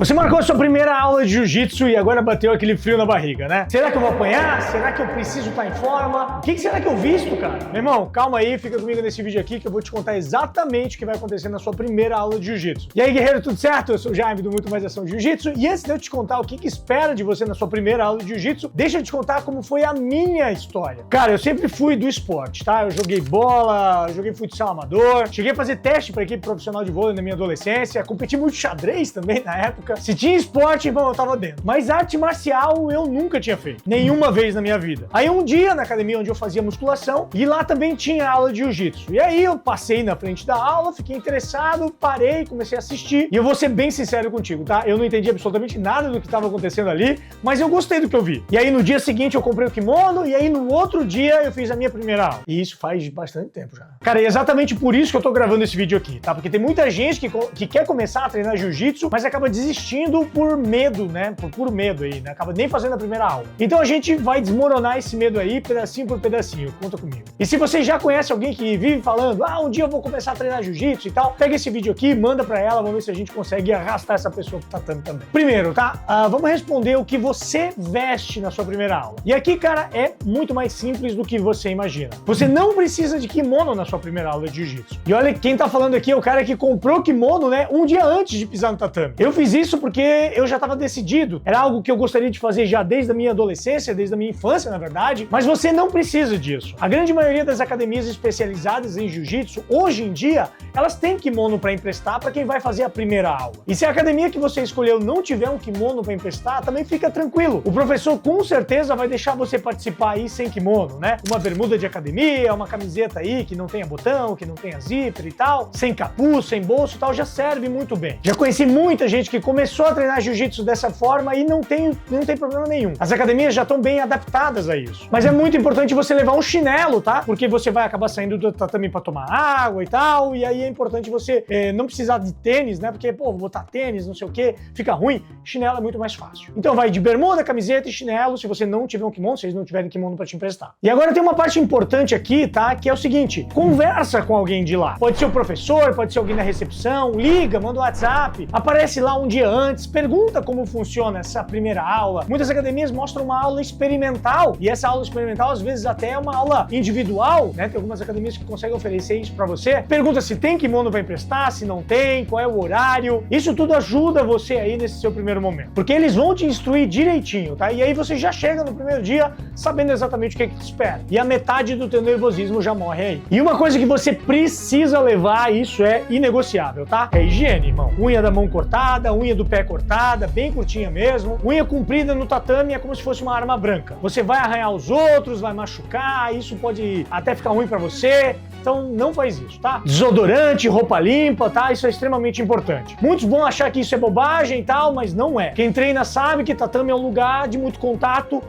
Você marcou a sua primeira aula de jiu-jitsu e agora bateu aquele frio na barriga, né? Será que eu vou apanhar? Será que eu preciso estar em forma? O que será que eu visto, cara? Meu irmão, calma aí, fica comigo nesse vídeo aqui que eu vou te contar exatamente o que vai acontecer na sua primeira aula de jiu-jitsu. E aí, guerreiro, tudo certo? Eu sou o Jaime do Muito Mais Ação Jiu-Jitsu e antes de eu te contar o que espera de você na sua primeira aula de jiu-jitsu, deixa eu te contar como foi a minha história. Cara, eu sempre fui do esporte, tá? Eu joguei bola, joguei futsal amador, cheguei a fazer teste para equipe profissional de vôlei na minha adolescência, competi muito xadrez também na época. Se tinha esporte, irmão, eu tava dentro. Mas arte marcial eu nunca tinha feito, nenhuma vez na minha vida. Aí um dia, na academia onde eu fazia musculação, e lá também tinha aula de jiu-jitsu. E aí eu passei na frente da aula, fiquei interessado, parei, comecei a assistir. E eu vou ser bem sincero contigo, tá? Eu não entendi absolutamente nada do que estava acontecendo ali, mas eu gostei do que eu vi. E aí no dia seguinte eu comprei o kimono, e aí no outro dia eu fiz a minha primeira aula. E isso faz bastante tempo já. Cara, e é exatamente por isso que eu tô gravando esse vídeo aqui, tá? Porque tem muita gente que quer começar a treinar jiu-jitsu, mas acaba desistindo por medo, né? Por puro medo aí, né? Acaba nem fazendo a primeira aula. Então a gente vai desmoronar esse medo aí, pedacinho por pedacinho. Conta comigo. E se você já conhece alguém que vive falando, um dia eu vou começar a treinar jiu-jitsu e tal, pega esse vídeo aqui, manda pra ela, vamos ver se a gente consegue arrastar essa pessoa pro tatame também. Primeiro, tá? Vamos responder o que você veste na sua primeira aula. E aqui, cara, é muito mais simples do que você imagina. Você não precisa de kimono na sua primeira aula de jiu-jitsu. E olha, quem tá falando aqui é o cara que comprou kimono, né, um dia antes de pisar no tatame. Eu fiz isso porque eu já tava decidido. Era algo que eu gostaria de fazer já desde a minha adolescência, desde a minha infância, na verdade. Mas você não precisa disso. A grande maioria das academias especializadas em jiu-jitsu, hoje em dia, elas têm kimono para emprestar para quem vai fazer a primeira aula. E se a academia que você escolheu não tiver um kimono para emprestar, também fica tranquilo. O professor com certeza vai deixar você participar aí sem kimono, né? Uma bermuda de academia, uma camiseta aí que não tenha botão, que não tenha zíper e tal, sem capuz, sem bolso e tal, já serve muito bem. Já conheci muita gente que começou a treinar jiu-jitsu dessa forma e não tem problema nenhum. As academias já estão bem adaptadas a isso. Mas é muito importante você levar um chinelo, tá? Porque você vai acabar saindo do tatame para tomar água e tal, e aí é importante você não precisar de tênis, né? Porque, pô, vou botar tênis, não sei o que, fica ruim. Chinelo é muito mais fácil. Então vai de bermuda, camiseta e chinelo, se você não tiver um kimono, se eles não tiverem kimono para te emprestar. E agora tem uma parte importante aqui, tá? Que é o seguinte, conversa com alguém de lá. Pode ser o professor, pode ser alguém na recepção, liga, manda um WhatsApp, aparece lá um dia antes, pergunta como funciona essa primeira aula. Muitas academias mostram uma aula experimental, e essa aula experimental às vezes até é uma aula individual, né? Tem algumas academias que conseguem oferecer isso para você. Pergunta se tem kimono para emprestar, se não tem, qual é o horário. Isso tudo ajuda você aí nesse seu primeiro momento, porque eles vão te instruir direitinho, tá? E aí você já chega no primeiro dia sabendo exatamente o que te espera. E a metade do teu nervosismo já morre aí. E uma coisa que você precisa levar, isso é inegociável, tá? É higiene, irmão. Unha da mão cortada, unha do pé cortada, bem curtinha mesmo. Unha comprida no tatame é como se fosse uma arma branca. Você vai arranhar os outros, vai machucar, isso pode até ficar ruim pra você. Então não faz isso, tá? Desodorante, roupa limpa, tá? Isso é extremamente importante. Muitos vão achar que isso é bobagem e tal, mas não é. Quem treina sabe que tatame é um lugar de muito contato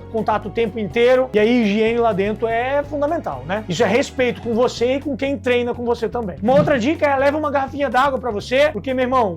o tempo inteiro, e aí higiene lá dentro é fundamental, né? Isso é respeito com você e com quem treina com você também. Uma outra dica é leva uma garrafinha d'água pra você, porque, meu irmão,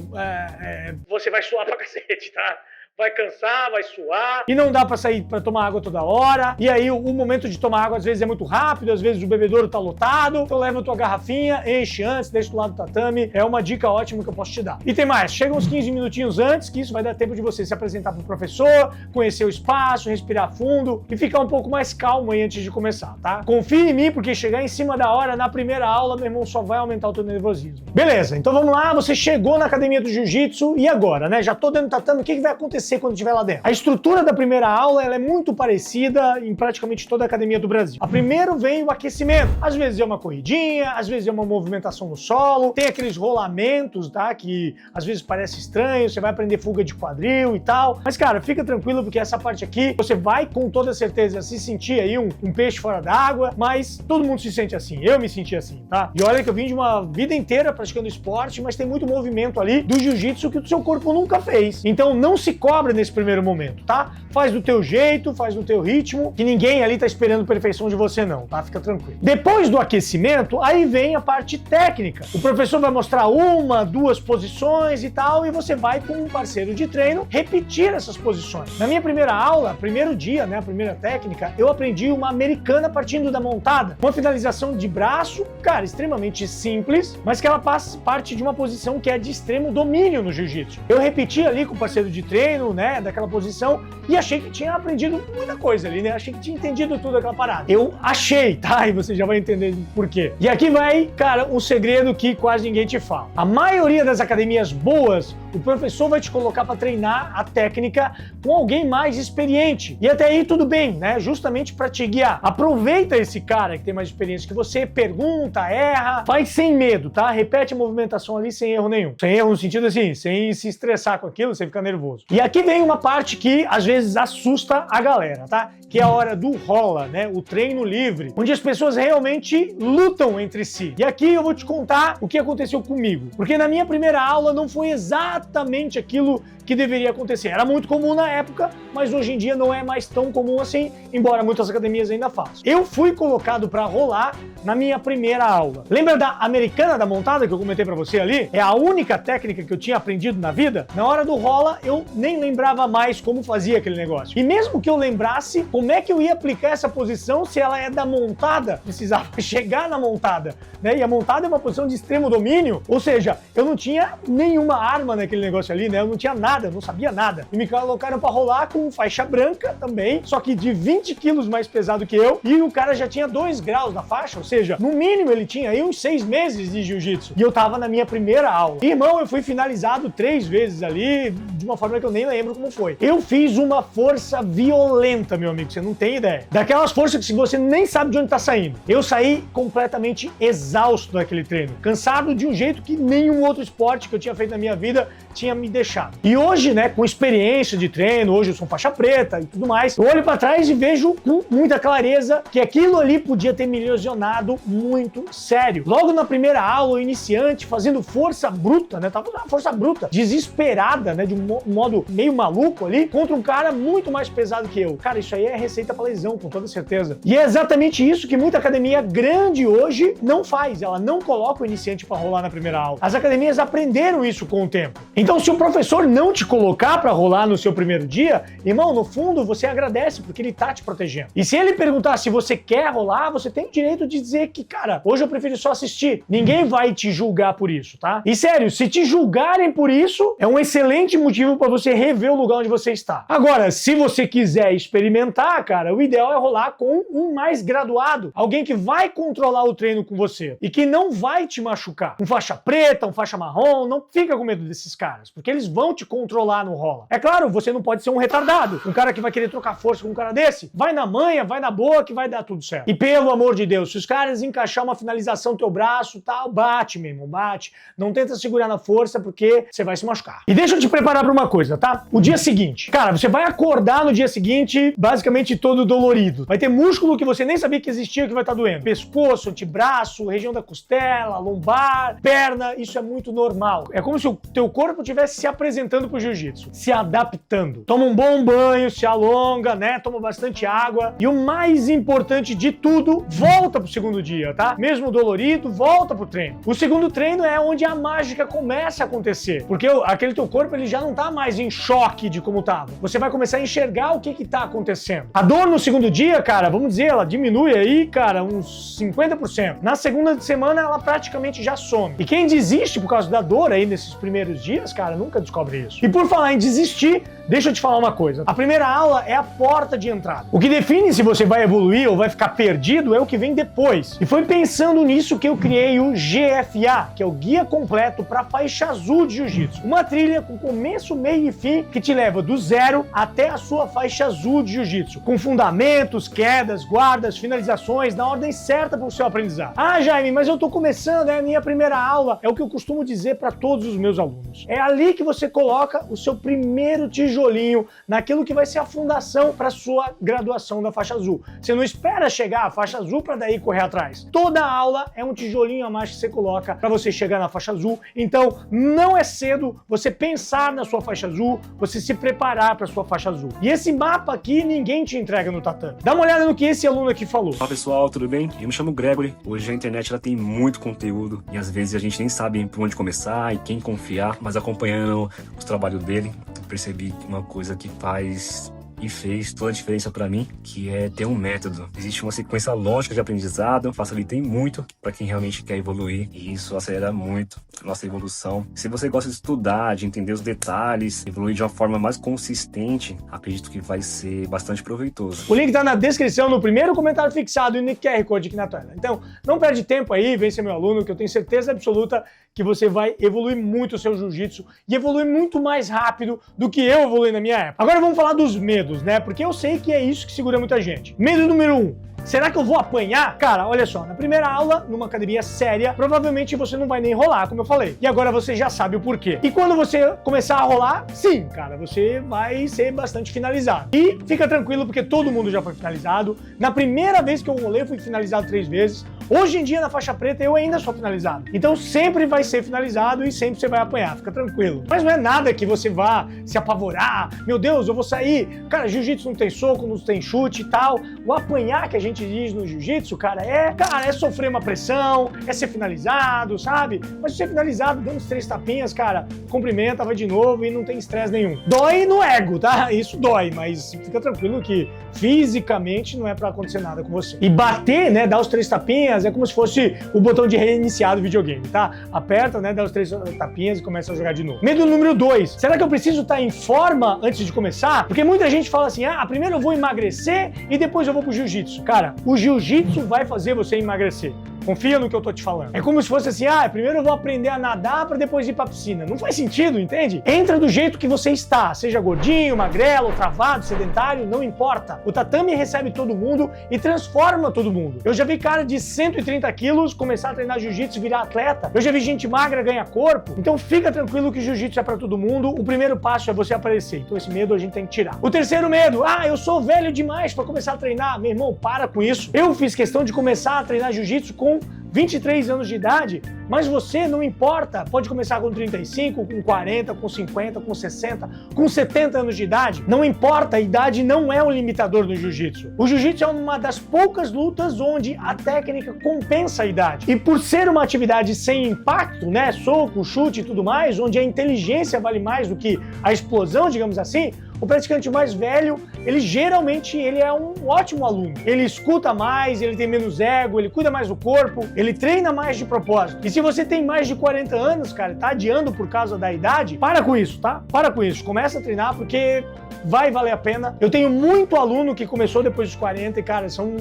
você vai suar pra cacete, tá? Vai cansar, vai suar, e não dá pra sair pra tomar água toda hora, e aí o momento de tomar água às vezes é muito rápido, às vezes o bebedouro tá lotado, então leva a tua garrafinha, enche antes, deixa do lado do tatame, é uma dica ótima que eu posso te dar. E tem mais, chega uns 15 minutinhos antes, que isso vai dar tempo de você se apresentar pro professor, conhecer o espaço, respirar fundo, e ficar um pouco mais calmo aí antes de começar, tá? Confia em mim, porque chegar em cima da hora na primeira aula, meu irmão, só vai aumentar o teu nervosismo. Beleza, então vamos lá, você chegou na academia do jiu-jitsu, e agora, né? Já tô dentro do tatame, o que vai acontecer quando estiver lá dentro? A estrutura da primeira aula ela é muito parecida em praticamente toda a academia do Brasil. A primeiro vem o aquecimento. Às vezes é uma corridinha, às vezes é uma movimentação no solo, tem aqueles rolamentos, tá? Que às vezes parece estranho, você vai aprender fuga de quadril e tal. Mas, cara, fica tranquilo porque essa parte aqui, você vai com toda certeza se sentir aí um peixe fora d'água, mas todo mundo se sente assim. Eu me senti assim, tá? E olha que eu vim de uma vida inteira praticando esporte, mas tem muito movimento ali do jiu-jitsu que o seu corpo nunca fez. Então não se cobra nesse primeiro momento, tá? Faz do teu jeito, faz do teu ritmo, que ninguém ali tá esperando perfeição de você não, tá? Fica tranquilo. Depois do aquecimento, aí vem a parte técnica. O professor vai mostrar uma, duas posições e tal, e você vai com um parceiro de treino repetir essas posições. Na minha primeira aula, primeiro dia, né, a primeira técnica, eu aprendi uma americana partindo da montada. Uma finalização de braço, cara, extremamente simples, mas que ela parte de uma posição que é de extremo domínio no jiu-jitsu. Eu repeti ali com o parceiro de treino, né, daquela posição, e achei que tinha aprendido muita coisa ali, né? Achei que tinha entendido tudo aquela parada. Eu achei, tá? E você já vai entender por quê. E aqui vai, cara, um segredo que quase ninguém te fala. A maioria das academias boas, o professor vai te colocar para treinar a técnica com alguém mais experiente. E até aí tudo bem, né? Justamente para te guiar. Aproveita esse cara que tem mais experiência que você, pergunta, erra, faz sem medo, tá? Repete a movimentação ali sem erro nenhum. Sem erro no sentido assim, sem se estressar com aquilo, sem ficar nervoso. E aqui vem uma parte que às vezes assusta a galera, tá? Que é a hora do rola, né? O treino livre, onde as pessoas realmente lutam entre si. E aqui eu vou te contar o que aconteceu comigo. Porque na minha primeira aula não foi exatamente aquilo que deveria acontecer. Era muito comum na época, mas hoje em dia não é mais tão comum assim, embora muitas academias ainda façam. Eu fui colocado para rolar na minha primeira aula. Lembra da americana da montada que eu comentei para você ali? É a única técnica que eu tinha aprendido na vida. Na hora do rola, eu nem lembrava mais como fazia aquele negócio. E mesmo que eu lembrasse, como é que eu ia aplicar essa posição se ela é da montada? Precisava chegar na montada, né? E a montada é uma posição de extremo domínio, ou seja, eu não tinha nenhuma arma naquele negócio ali, né? Eu não tinha nada, eu não sabia nada. E me colocaram pra rolar com faixa branca também, só que de 20 quilos mais pesado que eu, e o cara já tinha 2 graus na faixa, ou seja, no mínimo ele tinha aí uns 6 meses de jiu-jitsu. E eu tava na minha primeira aula. E, irmão, eu fui finalizado 3 vezes ali, de uma forma que eu nem lembro como foi. Eu fiz uma força violenta, meu amigo, você não tem ideia. Daquelas forças que você nem sabe de onde tá saindo. Eu saí completamente exausto daquele treino, cansado de um jeito que nenhum outro esporte que eu tinha feito na minha vida tinha me deixado. E hoje, né, com experiência de treino, hoje eu sou faixa preta e tudo mais, eu olho pra trás e vejo com muita clareza que aquilo ali podia ter me lesionado muito sério. Logo na primeira aula, o iniciante fazendo força bruta, né, tava fazendo uma força bruta, desesperada, né, de um modo meio maluco ali, contra um cara muito mais pesado que eu. Cara, isso aí é receita pra lesão, com toda certeza. E é exatamente isso que muita academia grande hoje não faz. Ela não coloca o iniciante pra rolar na primeira aula. As academias aprenderam isso com o tempo. Então, se o professor não te colocar pra rolar no seu primeiro dia, irmão, no fundo, você agradece porque ele tá te protegendo. E se ele perguntar se você quer rolar, você tem o direito de dizer que, cara, hoje eu prefiro só assistir. Ninguém vai te julgar por isso, tá? E sério, se te julgarem por isso, é um excelente motivo pra você rever o lugar onde você está. Agora, se você quiser experimentar, cara, o ideal é rolar com um mais graduado. Alguém que vai controlar o treino com você e que não vai te machucar. Um faixa preta, um faixa marrom, não fica com medo desses caras, porque eles vão te controlar no rola. É claro, você não pode ser um retardado, um cara que vai querer trocar força com um cara desse. Vai na manha, vai na boa que vai dar tudo certo. E pelo amor de Deus, se os caras encaixar uma finalização no teu braço, tal, bate, meu irmão, bate. Não tenta segurar na força porque você vai se machucar. E deixa eu te preparar pra uma coisa, tá? O dia seguinte. Cara, você vai acordar no dia seguinte basicamente todo dolorido. Vai ter músculo que você nem sabia que existia que vai estar doendo. Pescoço, antebraço, região da costela, lombar, perna, isso é muito normal. É como se o teu corpo estivesse se apresentando pro jiu-jitsu, se adaptando. Toma um bom banho, se alonga, né? Toma bastante água. E o mais importante de tudo, volta pro segundo dia, tá? Mesmo dolorido, volta pro treino. O segundo treino é onde a mágica começa a acontecer, porque aquele teu corpo ele já não tá mais em choque de como tava. Você vai começar a enxergar o que tá acontecendo. A dor no segundo dia, cara, vamos dizer, ela diminui aí, cara, uns 50%. Na segunda semana, ela praticamente já some. E quem desiste por causa da dor aí nesses primeiros dias, cara, nunca descobre isso. E por falar em desistir, deixa eu te falar uma coisa. A primeira aula é a porta de entrada. O que define se você vai evoluir ou vai ficar perdido é o que vem depois. E foi pensando nisso que eu criei o GFA, que é o Guia Completo para Faixa Azul de Jiu-Jitsu. Uma trilha com começo, meio e fim que te leva do zero até a sua faixa azul de Jiu-Jitsu, com fundamentos, quedas, guardas, finalizações, na ordem certa para o seu aprendizado. Ah, Jaime, mas eu tô começando, é a minha primeira aula. É o que eu costumo dizer para todos os meus alunos. É ali que você coloca o seu primeiro tijolo tijolinho naquilo que vai ser a fundação para sua graduação da faixa azul. Você não espera chegar à faixa azul para daí correr atrás. Toda aula é um tijolinho a mais que você coloca para você chegar na faixa azul. Então, não é cedo você pensar na sua faixa azul, você se preparar para sua faixa azul. E esse mapa aqui ninguém te entrega no tatame. Dá uma olhada no que esse aluno aqui falou. Olá pessoal, tudo bem? Eu me chamo Gregory. Hoje a internet ela tem muito conteúdo e às vezes a gente nem sabe por onde começar e quem confiar, mas acompanhando os trabalhos dele, eu percebi uma coisa que faz e fez toda a diferença para mim, que é ter um método. Existe uma sequência lógica de aprendizado, facilitei muito para quem realmente quer evoluir e isso acelera muito a nossa evolução. Se você gosta de estudar, de entender os detalhes, evoluir de uma forma mais consistente, acredito que vai ser bastante proveitoso. O link tá na descrição, no primeiro comentário fixado e no QR Code aqui na tela. Então, não perde tempo aí, vem ser meu aluno, que eu tenho certeza absoluta que você vai evoluir muito o seu jiu-jitsu e evoluir muito mais rápido do que eu evoluí na minha época. Agora vamos falar dos medos, né? Porque eu sei que é isso que segura muita gente. Medo número 1. Será que eu vou apanhar? Cara, olha só, na primeira aula, numa academia séria, provavelmente você não vai nem rolar, como eu falei. E agora você já sabe o porquê. E quando você começar a rolar, sim, cara, você vai ser bastante finalizado. E fica tranquilo, porque todo mundo já foi finalizado. Na primeira vez que eu rolei, eu fui finalizado 3 vezes. Hoje em dia, na faixa preta, eu ainda sou finalizado. Então sempre vai ser finalizado e sempre você vai apanhar, fica tranquilo. Mas não é nada que você vá se apavorar. Meu Deus, eu vou sair. Cara, jiu-jitsu não tem soco, não tem chute e tal. O apanhar que a gente diz no jiu-jitsu, cara, é sofrer uma pressão, é ser finalizado, sabe? Mas ser finalizado, dando os 3 tapinhas, cara, cumprimenta, vai de novo e não tem estresse nenhum. Dói no ego, tá? Isso dói, mas fica tranquilo que fisicamente não é pra acontecer nada com você. E bater, né, dar os 3 tapinhas, é como se fosse o botão de reiniciar do videogame, tá? Aperta, né, dá os 3 tapinhas e começa a jogar de novo. Medo número 2. Será que eu preciso estar em forma antes de começar? Porque muita gente fala assim, primeiro eu vou emagrecer e depois eu vou pro jiu-jitsu. Cara, o jiu-jitsu vai fazer você emagrecer. Confia no que eu tô te falando. É como se fosse assim, primeiro eu vou aprender a nadar pra depois ir pra piscina. Não faz sentido, entende? Entra do jeito que você está, seja gordinho, magrelo, travado, sedentário, não importa. O tatame recebe todo mundo e transforma todo mundo. Eu já vi cara de 130 quilos começar a treinar jiu-jitsu e virar atleta. Eu já vi gente magra ganhar corpo. Então fica tranquilo que jiu-jitsu é pra todo mundo. O primeiro passo é você aparecer. Então esse medo a gente tem que tirar. O terceiro medo, eu sou velho demais pra começar a treinar. Meu irmão, para com isso. Eu fiz questão de começar a treinar jiu-jitsu com 23 anos de idade, mas você não importa, pode começar com 35, com 40, com 50, com 60, com 70 anos de idade, não importa, a idade não é um limitador no jiu-jitsu. O jiu-jitsu é uma das poucas lutas onde a técnica compensa a idade. E por ser uma atividade sem impacto, né, soco, chute e tudo mais, onde a inteligência vale mais do que a explosão, digamos assim, o praticante mais velho, ele geralmente é um ótimo aluno. Ele escuta mais, ele tem menos ego, ele cuida mais do corpo, ele treina mais de propósito. E se você tem mais de 40 anos, cara, tá adiando por causa da idade, para com isso, tá? Para com isso. Começa a treinar porque vai valer a pena. Eu tenho muito aluno que começou depois dos 40 e, cara, são,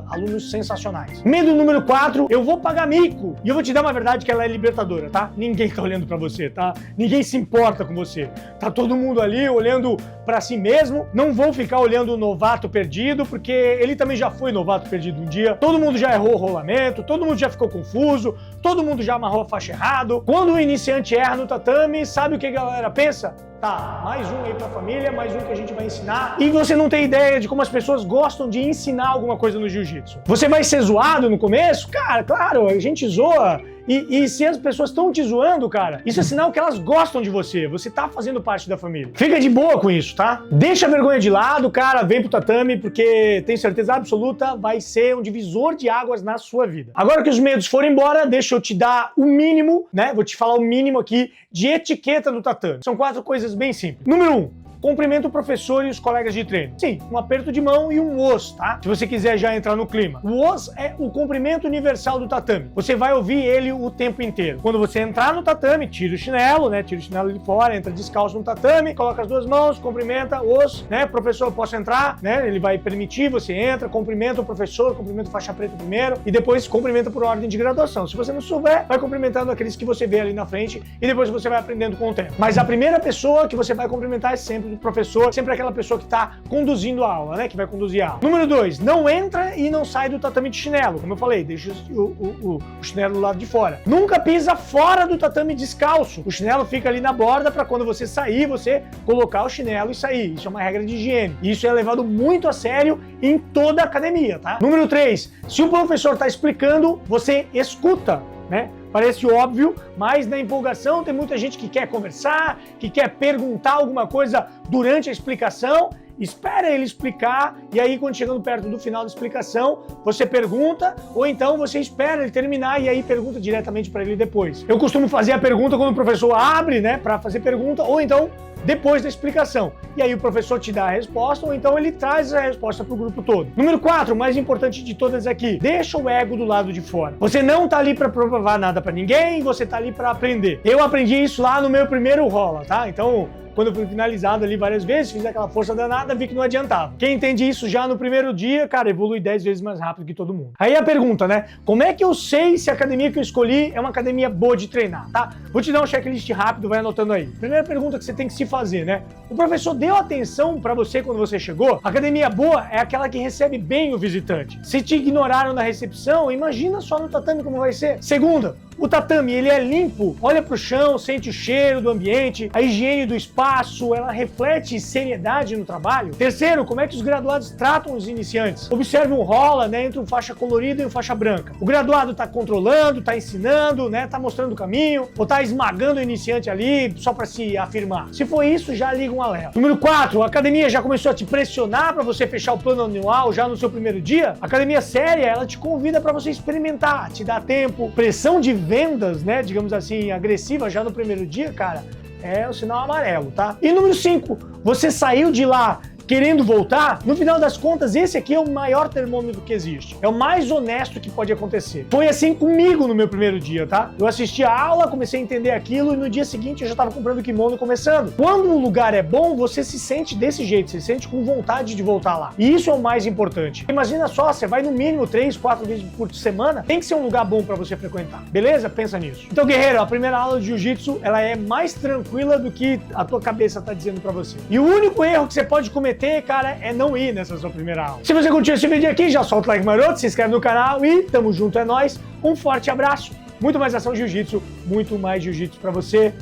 alunos sensacionais. Medo número 4, eu vou pagar mico. E eu vou te dar uma verdade que ela é libertadora, tá? Ninguém tá olhando pra você, tá? Ninguém se importa com você. Tá todo mundo ali olhando pra si mesmo. Não vou ficar olhando o novato perdido, porque ele também já foi novato perdido um dia. Todo mundo já errou o rolamento, todo mundo já ficou confuso, todo mundo já amarrou a faixa errado. Quando o iniciante erra no tatame, sabe o que a galera pensa? Tá, mais um aí pra família, mais um que a gente vai ensinar. E você não tem ideia de como as pessoas gostam de ensinar alguma coisa no jiu-jitsu. Você vai ser zoado no começo? Cara, claro, a gente zoa. E se as pessoas estão te zoando, cara, isso é sinal que elas gostam de você. Você tá fazendo parte da família. Fica de boa com isso, tá? Deixa a vergonha de lado, cara, vem pro tatame, porque tenho certeza absoluta, vai ser um divisor de águas na sua vida. Agora que os medos foram embora, deixa eu te dar o mínimo, né? Vou te falar o mínimo aqui de etiqueta do tatame. São 4 coisas bem simples. Número 1. Cumprimenta o professor e os colegas de treino. Sim, um aperto de mão e um os, tá? Se você quiser já entrar no clima. O os é o cumprimento universal do tatame. Você vai ouvir ele o tempo inteiro. Quando você entrar no tatame, tira o chinelo, né? Tira o chinelo de fora, entra descalço no tatame, coloca as 2 mãos, cumprimenta os, né? Professor, posso entrar, né? Ele vai permitir, você entra, cumprimenta o professor, cumprimenta o faixa preta primeiro e depois cumprimenta por ordem de graduação. Se você não souber, vai cumprimentando aqueles que você vê ali na frente e depois você vai aprendendo com o tempo. Mas a primeira pessoa que você vai cumprimentar é sempre do professor, sempre aquela pessoa que tá conduzindo a aula, né? Que vai conduzir a aula. Número 2, não entra e não sai do tatame de chinelo. Como eu falei, deixa o chinelo do lado de fora. Nunca pisa fora do tatame descalço. O chinelo fica ali na borda para quando você sair, você colocar o chinelo e sair. Isso é uma regra de higiene. E isso é levado muito a sério em toda a academia, tá? Número 3, se o professor tá explicando, você escuta, né? Parece óbvio, mas na empolgação tem muita gente que quer conversar, que quer perguntar alguma coisa durante a explicação. Espera ele explicar e aí quando chegando perto do final da explicação, você pergunta ou então você espera ele terminar e aí pergunta diretamente para ele depois. Eu costumo fazer a pergunta quando o professor abre, né, para fazer pergunta ou então depois da explicação. E aí o professor te dá a resposta ou então ele traz a resposta para o grupo todo. Número 4, o mais importante de todas aqui, deixa o ego do lado de fora. Você não tá ali para provar nada para ninguém, você tá ali para aprender. Eu aprendi isso lá no meu primeiro rola, tá? Então, quando eu fui finalizado ali várias vezes, fiz aquela força danada, vi que não adiantava. Quem entende isso já no primeiro dia, cara, evolui 10 vezes mais rápido que todo mundo. Aí a pergunta, né? Como é que eu sei se a academia que eu escolhi é uma academia boa de treinar, tá? Vou te dar um checklist rápido, vai anotando aí. Primeira pergunta que você tem que se fazer, né? O professor deu atenção pra você quando você chegou? A academia boa é aquela que recebe bem o visitante. Se te ignoraram na recepção, imagina só no tatame como vai ser. Segunda, o tatame, ele é limpo, olha pro chão, sente o cheiro do ambiente, a higiene do espaço, ela reflete seriedade no trabalho. Terceiro, como é que os graduados tratam os iniciantes? Observe um rola, né, entre um faixa colorida e um faixa branca. O graduado tá controlando, tá ensinando, né, tá mostrando o caminho, ou tá esmagando o iniciante ali só para se afirmar. Se for isso, já liga um alerta. Número 4, a academia já começou a te pressionar para você fechar o plano anual já no seu primeiro dia? A academia séria, ela te convida para você experimentar, te dá tempo, pressão de vendas, né, digamos assim, agressiva já no primeiro dia, cara, é o sinal amarelo, tá? E número 5, você saiu de lá querendo voltar, no final das contas, esse aqui é o maior termômetro que existe. É o mais honesto que pode acontecer. Foi assim comigo no meu primeiro dia, tá? Eu assisti a aula, comecei a entender aquilo e no dia seguinte eu já tava comprando kimono começando. Quando um lugar é bom, você se sente desse jeito, você se sente com vontade de voltar lá. E isso é o mais importante. Imagina só, você vai no mínimo 3, 4 vezes por semana, tem que ser um lugar bom pra você frequentar. Beleza? Pensa nisso. Então, guerreiro, a primeira aula de jiu-jitsu, ela é mais tranquila do que a tua cabeça tá dizendo pra você. E o único erro que você pode cometer, cara, é não ir nessa sua primeira aula. Se você curtiu esse vídeo aqui, já solta o like maroto, se inscreve no canal e tamo junto, é nóis. Um forte abraço, muito mais ação jiu-jitsu, muito mais jiu-jitsu pra você.